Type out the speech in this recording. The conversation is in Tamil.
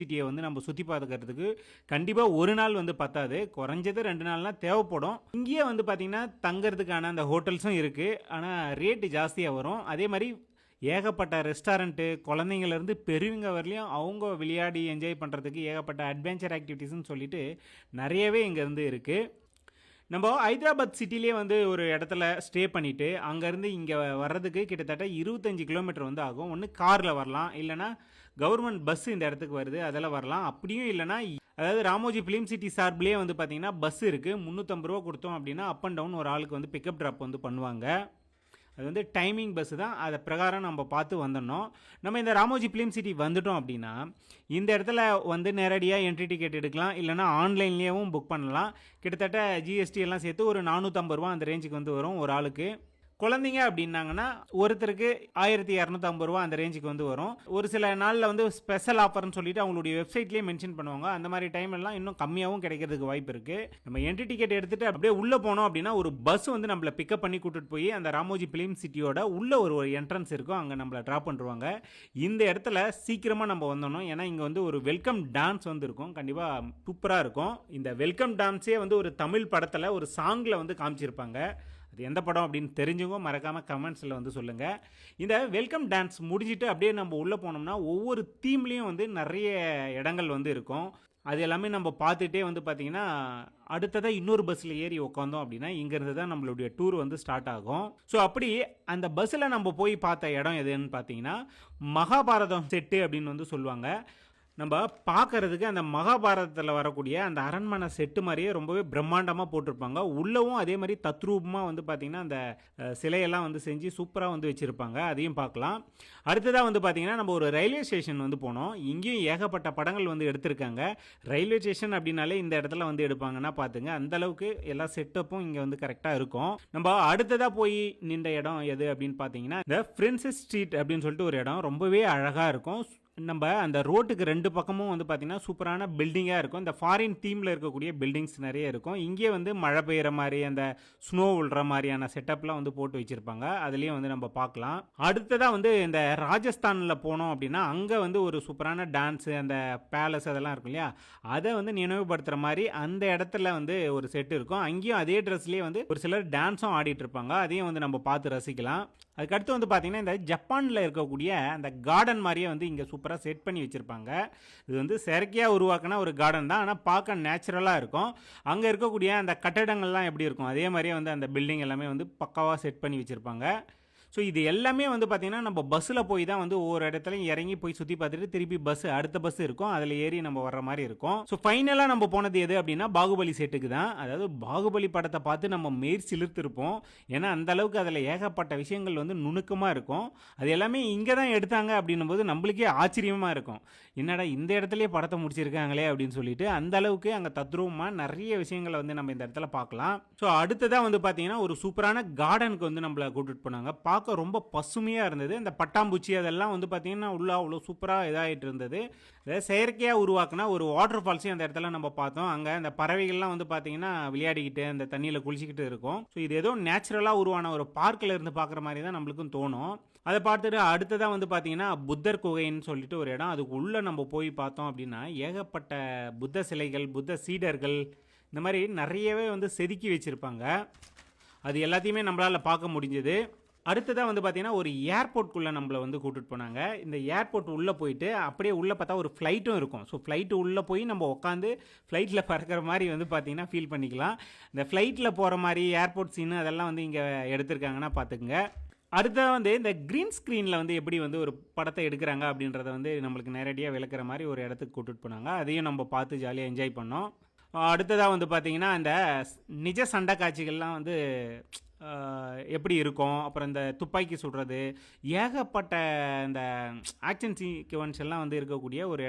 சிட்டியை வந்து நம்ம சுற்றி பார்த்துக்கிறதுக்கு கண்டிப்பாக ஒரு நாள் வந்து பத்தாது, குறைஞ்சது 2 நாள்லாம் தேவைப்படும். இங்கேயே வந்து பார்த்திங்கன்னா தங்கிறதுக்கான அந்த ஹோட்டல்ஸும் இருக்குது, ஆனால் ரேட்டு ஜாஸ்தியாக வரும். அதே மாதிரி ஏகப்பட்ட ரெஸ்டாரண்ட்டு, குழந்தைங்கள்லேருந்து பெரியவங்க வரலையும் அவங்க விளையாடி என்ஜாய் பண்ணுறதுக்கு ஏகப்பட்ட அட்வென்ச்சர் ஆக்டிவிட்டீஸ்ன்னு சொல்லிட்டு நிறையவே இங்கேருந்து இருக்குது. நம்ம ஹைதராபாத் சிட்டிலே வந்து ஒரு இடத்துல ஸ்டே பண்ணிவிட்டு அங்கேருந்து இங்கே வர்றதுக்கு கிட்டத்தட்ட 25 கிலோமீட்டர் வந்து ஆகும். ஒன்று காரில் வரலாம், இல்லைனா கவர்மெண்ட் பஸ் இந்த இடத்துக்கு வருது அதில் வரலாம். அப்படியும் இல்லைனா அதாவது ராமோஜி ஃபிலிம் சிட்டி சார்பிலே வந்து பார்த்திங்கன்னா பஸ் இருக்குது. 350 ரூபா கொடுத்தோம் அப்படின்னா அப் அண்ட் டவுன் ஒரு ஆளுக்கு வந்து பிக்கப் ட்ராப் வந்து பண்ணுவாங்க. அது வந்து டைமிங் பஸ்ஸு தான், அதை பிரகாரம் நம்ம பார்த்து வந்துடணும். நம்ம இந்த ராமோஜி ஃபிலிம் சிட்டி வந்துட்டோம் அப்படின்னா இந்த இடத்துல வந்து நேரடியாக என்ட்ரி டிக்கெட் எடுக்கலாம், இல்லைனா ஆன்லைன்லேயும் புக் பண்ணலாம். கிட்டத்தட்ட ஜிஎஸ்டி எல்லாம் சேர்த்து ஒரு 450 ரூபா அந்த ரேஞ்சுக்கு வந்து வரும் ஒரு ஆளுக்கு. குழந்தைங்க அப்படின்னாங்கன்னா ஒருத்தருக்கு 1250 ரூபா அந்த ரேஞ்சுக்கு வந்து வரும். ஒரு சில நாளில் வந்து ஸ்பெஷல் ஆஃபர்னு சொல்லிட்டு அவங்களுடைய வெப்சைட்லேயே மென்ஷன் பண்ணுவாங்க. அந்த மாதிரி டைம் எல்லாம் இன்னும் கம்மியாகவும் கிடைக்கிறதுக்கு வாய்ப்பு இருக்குது. நம்ம என்ட்ரி டிக்கெட் எடுத்துகிட்டு அப்படியே உள்ளே போனோம் அப்படின்னா ஒரு பஸ் வந்து நம்மளை பிக்கப் பண்ணி கூட்டிட்டு போய் அந்த ராமோஜி ஃபிலிம் சிட்டியோட உள்ள ஒரு என்ட்ரன்ஸ் இருக்கும், அங்கே நம்மளை ட்ராப் பண்ணுவாங்க. இந்த இடத்துல சீக்கிரமாக நம்ம வந்துடணும், ஏன்னா இங்கே வந்து ஒரு வெல்கம் டான்ஸ் வந்து இருக்கும், கண்டிப்பாக சூப்பராக இருக்கும். இந்த வெல்கம் டான்ஸே வந்து ஒரு தமிழ் படத்தில் ஒரு சாங்கில் வந்து காமிச்சிருப்பாங்க. அது எந்த படம் அப்படின்னு தெரிஞ்சவங்க மறக்காமல் கமெண்ட்ஸில் வந்து சொல்லுங்கள். இந்த வெல்கம் டான்ஸ் முடிச்சுட்டு அப்படியே நம்ம உள்ளே போனோம்னா ஒவ்வொரு தீம்லேயும் வந்து நிறைய இடங்கள் வந்து இருக்கும். அது எல்லாமே நம்ம பார்த்துட்டே வந்து பார்த்திங்கன்னா அடுத்ததாக இன்னொரு பஸ்ஸில் ஏறி உட்காந்தோம் அப்படின்னா இங்கேருந்து தான் நம்மளுடைய டூர் வந்து ஸ்டார்ட் ஆகும். ஸோ அப்படி அந்த பஸ்ஸில் நம்ம போய் பார்த்த இடம் எதுன்னு பார்த்தீங்கன்னா மகாபாரதம் செட்டு அப்படின்னு வந்து சொல்லுவாங்க. நம்ம பார்க்கறதுக்கு அந்த மகாபாரதத்தில் வரக்கூடிய அந்த அரண்மனை செட்டு மாதிரியே ரொம்பவே பிரம்மாண்டமாக போட்டிருப்பாங்க. உள்ளவும் அதே மாதிரி தத்ரூபமாக வந்து பார்த்திங்கன்னா அந்த சிலையெல்லாம் வந்து செஞ்சு சூப்பராக வந்து வச்சுருப்பாங்க, அதையும் பார்க்கலாம். அடுத்ததாக வந்து பார்த்திங்கன்னா நம்ம ஒரு ரயில்வே ஸ்டேஷன் வந்து போனோம். இங்கேயும் ஏகப்பட்ட படங்கள் வந்து எடுத்திருக்காங்க. ரயில்வே ஸ்டேஷன் அப்படின்னாலே இந்த இடத்துல வந்து எடுப்பாங்கன்னா பார்த்துங்க, அந்தளவுக்கு எல்லா செட்டப்பும் இங்கே வந்து கரெக்டாக இருக்கும். நம்ம அடுத்ததாக போய் நின்ற இடம் எது அப்படின்னு பார்த்தீங்கன்னா இந்த பிரின்சஸ் ஸ்ட்ரீட் அப்படின்னு சொல்லிட்டு ஒரு இடம் ரொம்பவே அழகாக இருக்கும். நம்ம அந்த ரோட்டுக்கு 2 பக்கமும் வந்து பார்த்திங்கன்னா சூப்பரான பில்டிங்காக இருக்கும். இந்த ஃபாரின் தீமில் இருக்கக்கூடிய பில்டிங்ஸ் நிறைய இருக்கும். இங்கே வந்து மழை பெய்கிற மாதிரி அந்த ஸ்னோ விழுற மாதிரியான செட்டப்லாம் வந்து போட்டு வச்சுருப்பாங்க, அதுலேயும் வந்து நம்ம பார்க்கலாம். அடுத்ததாக வந்து இந்த ராஜஸ்தானில் போனோம் அப்படின்னா அங்கே வந்து ஒரு சூப்பரான டான்ஸு, அந்த பேலஸ் அதெல்லாம் இருக்கும் இல்லையா, அதை வந்து நினைவுபடுத்துகிற மாதிரி அந்த இடத்துல வந்து ஒரு செட்டு இருக்கும். அங்கேயும் அதே ட்ரெஸ்லேயே வந்து ஒரு சிலர் டான்ஸும் ஆடிட்டு இருப்பாங்க, அதையும் வந்து நம்ம பார்த்து ரசிக்கலாம். அதுக்கடுத்து வந்து பார்த்திங்கன்னா இந்த ஜப்பானில் இருக்கக்கூடிய அந்த கார்டன் மாதிரியே வந்து இங்கே சூப்பராக செட் பண்ணி வச்சுருப்பாங்க. இது வந்து செயற்கையாக உருவாக்கின ஒரு கார்டன் தான், ஆனால் பார்க்க நேச்சுரலாக இருக்கும். அங்கே இருக்கக்கூடிய அந்த கட்டடங்கள்லாம் எப்படி இருக்கும் அதே மாதிரியே வந்து அந்த பில்டிங் எல்லாமே வந்து பக்காவாக செட் பண்ணி வச்சுருப்பாங்க. ஸோ இது எல்லாமே வந்து பார்த்திங்கன்னா நம்ம பஸ்ஸில் போய் தான் வந்து ஒவ்வொரு இடத்துலையும் இறங்கி போய் சுற்றி பார்த்துட்டு திருப்பி அடுத்த பஸ் இருக்கும், அதில் ஏறி நம்ம வர்ற மாதிரி இருக்கும். ஸோ ஃபைனலாக நம்ம போனது எது அப்படின்னா பாகுபலி செட்டுக்கு தான். அதாவது பாகுபலி படத்தை பார்த்து நம்ம மேற் சிலிர்த்திருப்போம், ஏன்னா அந்த அளவுக்கு அதில் ஏகப்பட்ட விஷயங்கள் வந்து நுணுக்கமாக இருக்கும். அது எல்லாமே இங்கே தான் எடுத்தாங்க அப்படின்னும் போது நம்மளுக்கே ஆச்சரியமாக இருக்கும், என்னடா இந்த இடத்துலையே படத்தை முடிச்சிருக்காங்களே அப்படின்னு சொல்லிட்டு. அந்த அளவுக்கு அங்கே தத்ரூபமாக நிறைய விஷயங்களை வந்து நம்ம இந்த இடத்துல பார்க்கலாம். ஸோ அடுத்ததாக வந்து பார்த்திங்கன்னா ஒரு சூப்பரான கார்டனுக்கு வந்து நம்மளை கூட்டிகிட்டு போனாங்க. பார்க்க ரொம்ப பசுமையாக இருந்தது. இந்த பட்டாம்பூச்சி அதெல்லாம் வந்து பார்த்திங்கன்னா உள்ள அவ்வளோ சூப்பராக இதாகிட்டு இருந்தது. செயற்கையாக உருவாக்குனா ஒரு வாட்டர் ஃபால்ஸையும் அந்த இடத்துல நம்ம பார்த்தோம். அங்கே அந்த பறவைகள்லாம் வந்து பார்த்திங்கன்னா விளையாடிக்கிட்டு அந்த தண்ணியில் குளிச்சிக்கிட்டு இருக்கும். ஸோ இது ஏதோ நேச்சுரலாக உருவான ஒரு பார்க்கில் இருந்து பார்க்குற மாதிரி தான் நம்மளுக்கும் தோணும். அதை பார்த்துட்டு அடுத்ததாக வந்து பார்த்திங்கன்னா புத்தர் குகைன்னு சொல்லிட்டு ஒரு இடம், அதுக்கு உள்ளே நம்ம போய் பார்த்தோம் அப்படின்னா ஏகப்பட்ட புத்த சிலைகள், புத்த சீடர்கள், இந்த மாதிரி நிறையவே வந்து செதுக்கி வச்சுருப்பாங்க. அது எல்லாத்தையுமே நம்மளால் பார்க்க முடிஞ்சது. அடுத்ததாக வந்து பார்த்திங்கன்னா ஒரு ஏர்போர்ட்குள்ளே நம்மளை வந்து கூட்டிகிட்டு போனாங்க. இந்த ஏர்போர்ட் உள்ளே போயிட்டு அப்படியே உள்ளே பார்த்தா ஒரு ஃப்ளைட்டும் இருக்கும். ஸோ ஃப்ளைட்டு உள்ளே போய் நம்ம உட்காந்து ஃப்ளைட்டில் பறக்கிற மாதிரி வந்து பார்த்திங்கன்னா ஃபீல் பண்ணிக்கலாம். இந்த ஃப்ளைட்டில் போகிற மாதிரி ஏர்போர்ட் சீனு அதெல்லாம் வந்து இங்கே எடுத்திருக்காங்கன்னா பார்த்துக்குங்க. அடுத்தது வந்து இந்த க்ரீன் ஸ்க்ரீனில் வந்து எப்படி வந்து ஒரு படத்தை எடுக்கிறாங்க அப்படின்றத வந்து நம்மளுக்கு நேரடியாக விளக்குற மாதிரி ஒரு இடத்துக்கு கூட்டிகிட்டு போனாங்க. அதையும் நம்ம பார்த்து ஜாலியாக என்ஜாய் பண்ணோம். அடுத்ததாக வந்து பார்த்திங்கன்னா இந்த நிஜ சண்டை காட்சிகள்லாம் வந்து எப்படி இருக்கும், அப்புறம் இந்த துப்பாக்கி சுடுறது, ஏகப்பட்ட இந்த ஆக்ஷன் சீக்வன்ஸ் எல்லாம் வந்து இருக்கக்கூடிய ஒரு